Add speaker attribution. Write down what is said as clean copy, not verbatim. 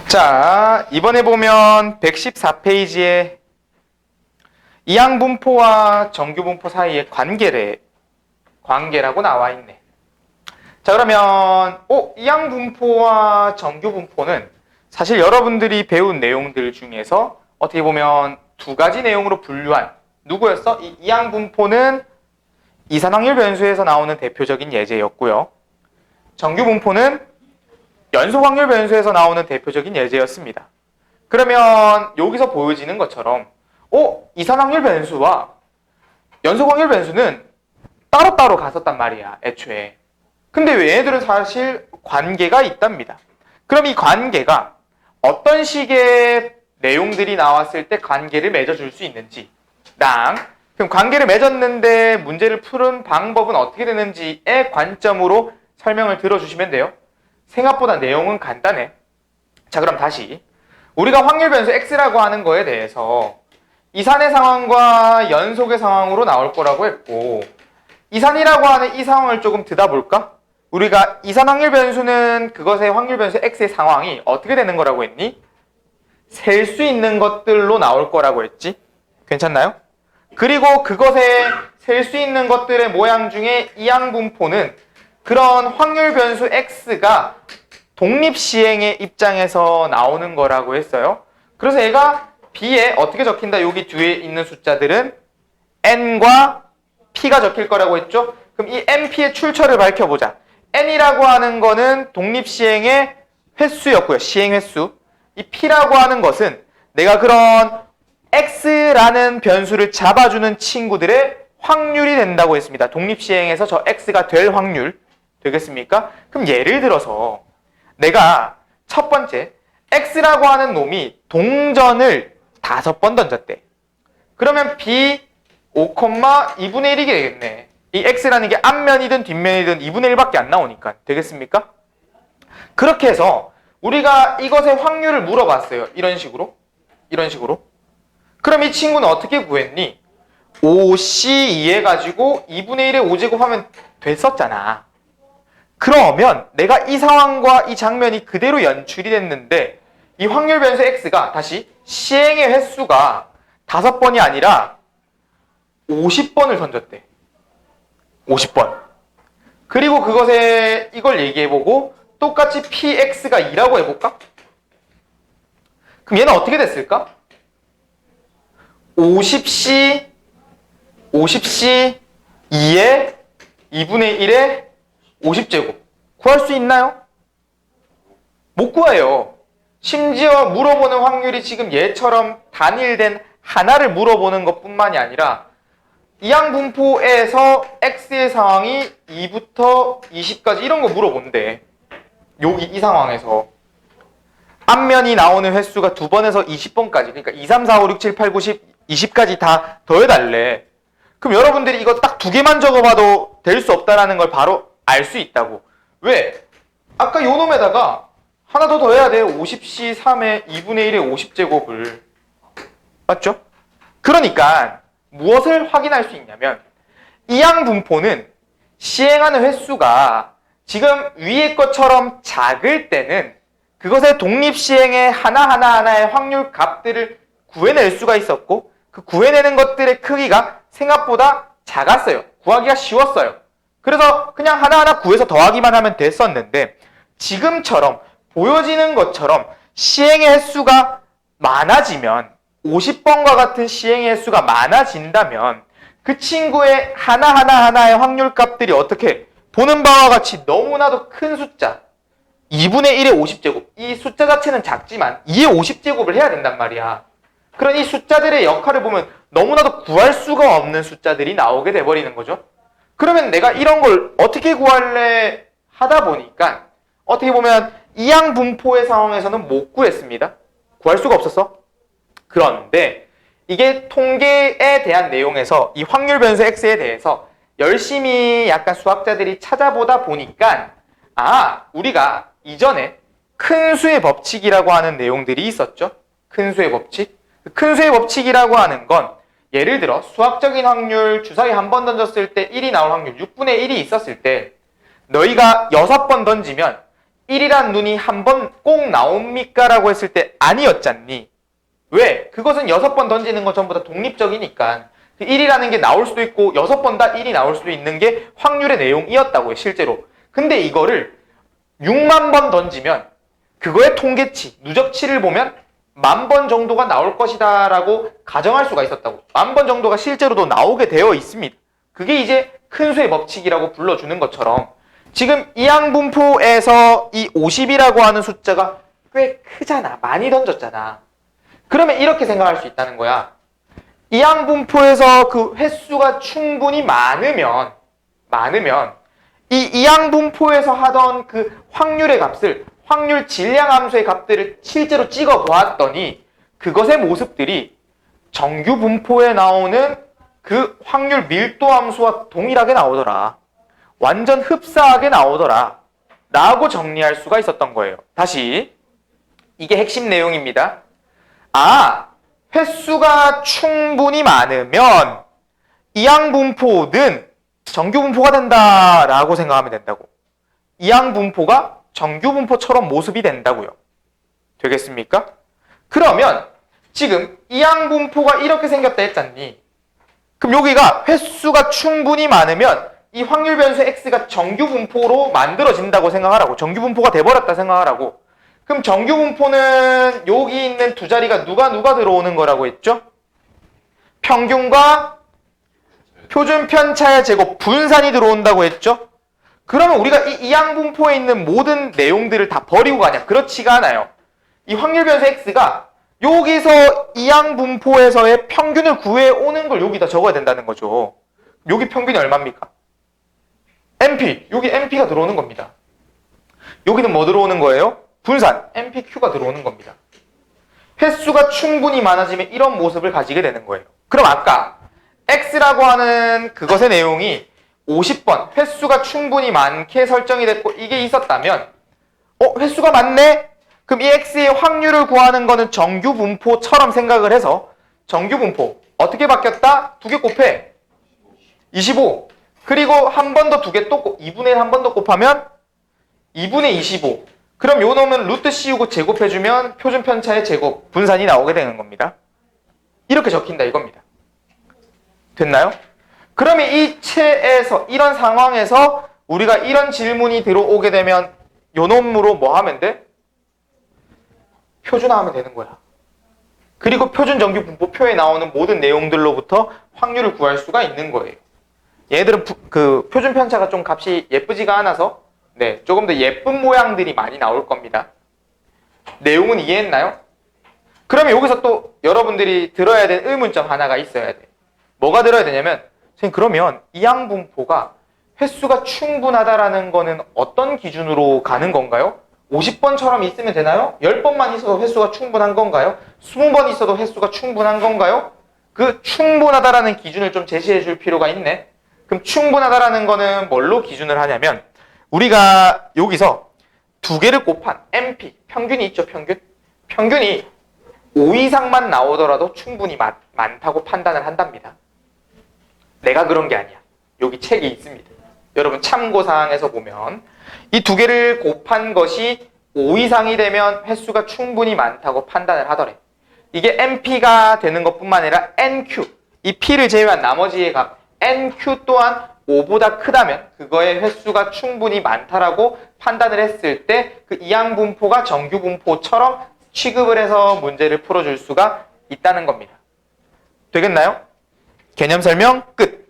Speaker 1: 자, 이번에 보면 114페이지에 이항분포와 정규분포 사이의 관계라고 나와 있네. 자, 그러면 이항분포와 정규분포는 사실 여러분들이 배운 내용들 중에서 어떻게 보면 두 가지 내용으로 분류한 누구였어? 이 이항분포는 이산확률 변수에서 나오는 대표적인 예제였고요. 정규분포는 연소확률 변수에서 나오는 대표적인 예제였습니다. 그러면 여기서 보여지는 것처럼 이산확률 변수와 연소확률 변수는 따로따로 갔었단 말이야, 애초에. 근데 얘네들은 사실 관계가 있답니다. 그럼 이 관계가 어떤 식의 내용들이 나왔을 때 관계를 맺어줄 수 있는지 그럼 관계를 맺었는데 문제를 푸는 방법은 어떻게 되는지의 관점으로 설명을 들어주시면 돼요. 생각보다 내용은 간단해. 자, 그럼 다시 우리가 확률 변수 x라고 하는 거에 대해서 이산의 상황과 연속의 상황으로 나올 거라고 했고, 이산이라고 하는 이 상황을 조금 들여다볼까? 우리가 이산 확률 변수는 그것의 확률 변수 x의 상황이 어떻게 되는 거라고 했니? 셀 수 있는 것들로 나올 거라고 했지? 괜찮나요? 그리고 그것의 셀 수 있는 것들의 모양 중에 이항분포는 그런 확률 변수 x가 독립시행의 입장에서 나오는 거라고 했어요. 그래서 얘가 b에 어떻게 적힌다? 여기 뒤에 있는 숫자들은 n과 p가 적힐 거라고 했죠? 그럼 이 np의 출처를 밝혀보자. n이라고 하는 거는 독립시행의 횟수였고요. 시행 횟수. 이 p라고 하는 것은 내가 그런 x라는 변수를 잡아주는 친구들의 확률이 된다고 했습니다. 독립시행에서 저 x가 될 확률 되겠습니까? 그럼 예를 들어서 내가 첫 번째 x라고 하는 놈이 동전을 5번 던졌대. 그러면 b 5,2분의 1이 되겠네. 이 x라는 게 앞면이든 뒷면이든 2분의 1밖에 안 나오니까 되겠습니까? 그렇게 해서 우리가 이것의 확률을 물어봤어요. 이런 식으로. 그럼 이 친구는 어떻게 구했니? 5c2 해가지고 2분의 1의 5제곱 하면 됐었잖아. 그러면 내가 이 상황과 이 장면이 그대로 연출이 됐는데 이 확률 변수 x가 다시 시행의 횟수가 5번이 아니라 50번을 던졌대. 50번. 그리고 그것에 이걸 얘기해보고 똑같이 px가 2라고 해볼까? 그럼 얘는 어떻게 됐을까? 50c 2에 2분의 1에 50제곱. 구할 수 있나요? 못 구해요. 심지어 물어보는 확률이 지금 얘처럼 단일된 하나를 물어보는 것뿐만이 아니라 이항분포에서 x의 상황이 2부터 20까지 이런 거 물어본대. 여기 이 상황에서 앞면이 나오는 횟수가 2번에서 20번까지, 그러니까 2, 3, 4, 5, 6, 7, 8, 9, 10, 20까지 다 더해달래. 그럼 여러분들이 이거 딱 2개만 적어봐도 될 수 없다라는 걸 바로 알 수 있다고. 왜? 아까 요 놈에다가 하나 더 더해야 돼. 50c 3에 2분의 1의 50제곱을. 맞죠? 그러니까 무엇을 확인할 수 있냐면 이항분포는 시행하는 횟수가 지금 위의 것처럼 작을 때는 그것의 독립시행의 하나의 확률 값들을 구해낼 수가 있었고, 그 구해내는 것들의 크기가 생각보다 작았어요. 구하기가 쉬웠어요. 그래서 그냥 하나하나 구해서 더하기만 하면 됐었는데, 지금처럼 보여지는 것처럼 시행의 횟수가 많아지면, 50번과 같은 시행의 횟수가 많아진다면 그 친구의 하나의 확률 값들이 어떻게 보는 바와 같이 너무나도 큰 숫자 2분의 1의 50제곱, 이 숫자 자체는 작지만 2의 50제곱을 해야 된단 말이야. 그런 이 숫자들의 역할을 보면 너무나도 구할 수가 없는 숫자들이 나오게 돼버리는 거죠. 그러면 내가 이런 걸 어떻게 구할래 하다 보니까 어떻게 보면 이항분포의 상황에서는 못 구했습니다. 구할 수가 없었어. 그런데 이게 통계에 대한 내용에서 이 확률 변수 x에 대해서 열심히 약간 수학자들이 찾아보다 보니까 우리가 이전에 큰 수의 법칙이라고 하는 내용들이 있었죠. 큰 수의 법칙. 큰 수의 법칙이라고 하는 건 예를 들어 수학적인 확률 주사위 한 번 던졌을 때 1이 나올 확률 6분의 1이 있었을 때 너희가 6번 던지면 1이란 눈이 한 번 꼭 나옵니까? 라고 했을 때 아니었잖니. 왜? 그것은 6번 던지는 건 전부 다 독립적이니까 1이라는 게 나올 수도 있고 6번 다 1이 나올 수도 있는 게 확률의 내용이었다고요. 실제로. 근데 이거를 6만 번 던지면 그거의 통계치, 누적치를 보면 10,000번 정도가 나올 것이다 라고 가정할 수가 있었다고. 10,000번 정도가 실제로도 나오게 되어 있습니다. 그게 이제 큰 수의 법칙이라고 불러주는 것처럼 지금 이항분포에서 이 50이라고 하는 숫자가 꽤 크잖아. 많이 던졌잖아. 그러면 이렇게 생각할 수 있다는 거야. 이항분포에서 그 횟수가 충분히 많으면 이 이항분포에서 하던 그 확률의 값을 확률 질량 함수의 값들을 실제로 찍어 보았더니 그것의 모습들이 정규 분포에 나오는 그 확률 밀도 함수와 동일하게 나오더라. 완전 흡사하게 나오더라. 라고 정리할 수가 있었던 거예요. 다시 이게 핵심 내용입니다. 횟수가 충분히 많으면 이항분포는 정규분포가 된다라고 생각하면 된다고. 이항분포가 정규분포처럼 모습이 된다고요. 되겠습니까? 그러면 지금 이항분포가 이렇게 생겼다 했잖니. 그럼 여기가 횟수가 충분히 많으면 이 확률 변수 x가 정규분포로 만들어진다고 생각하라고. 정규분포가 돼버렸다 생각하라고. 그럼 정규분포는 여기 있는 두 자리가 누가 들어오는 거라고 했죠? 평균과 표준 편차의 제곱 분산이 들어온다고 했죠? 그러면 우리가 이 이항분포에 있는 모든 내용들을 다 버리고 가냐? 그렇지가 않아요. 이 확률 변수 x가 여기서 이항분포에서의 평균을 구해오는 걸 여기다 적어야 된다는 거죠. 여기 평균이 얼마입니까? NP. 여기 NP가 들어오는 겁니다. 여기는 뭐 들어오는 거예요? 분산. NPQ가 들어오는 겁니다. 횟수가 충분히 많아지면 이런 모습을 가지게 되는 거예요. 그럼 아까 X라고 하는 그것의 내용이 50번 횟수가 충분히 많게 설정이 됐고 이게 있었다면 횟수가 많네? 그럼 이 X의 확률을 구하는 거는 정규분포처럼 생각을 해서 정규분포 어떻게 바뀌었다? 2개 곱해 25. 그리고 한 번 더 2개 또 2분의 1 한 번 더 곱하면 2분의 25. 그럼 요 놈은 루트 씌우고 제곱해주면 표준 편차의 제곱 분산이 나오게 되는 겁니다. 이렇게 적힌다 이겁니다. 됐나요? 그러면 이 체에서 이런 상황에서 우리가 이런 질문이 들어오게 되면 요 놈으로 뭐 하면 돼? 표준화하면 되는 거야. 그리고 표준 정규 분포표에 나오는 모든 내용들로부터 확률을 구할 수가 있는 거예요. 얘들은 그 표준 편차가 좀 값이 예쁘지가 않아서 조금 더 예쁜 모양들이 많이 나올 겁니다. 내용은 이해했나요? 그러면 여기서 또 여러분들이 들어야 될 의문점 하나가 있어야 돼. 뭐가 들어야 되냐면 선생님 그러면 이항분포가 횟수가 충분하다라는 거는 어떤 기준으로 가는 건가요? 50번처럼 있으면 되나요? 10번만 있어도 횟수가 충분한 건가요? 20번 있어도 횟수가 충분한 건가요? 그 충분하다라는 기준을 좀 제시해 줄 필요가 있네. 그럼 충분하다라는 거는 뭘로 기준을 하냐면 우리가 여기서 2개를 곱한 MP, 평균이 있죠, 평균? 평균이 5 이상만 나오더라도 충분히 많다고 판단을 한답니다. 내가 그런 게 아니야. 여기 책이 있습니다. 여러분 참고사항에서 보면 이 2개를 곱한 것이 5 이상이 되면 횟수가 충분히 많다고 판단을 하더래. 이게 NP가 되는 것뿐만 아니라 NQ, 이 P를 제외한 나머지의 값 NQ 또한 5보다 크다면 그거의 횟수가 충분히 많다라고 판단을 했을 때 그 이항분포가 정규분포처럼 취급을 해서 문제를 풀어줄 수가 있다는 겁니다. 되겠나요? 개념 설명 끝.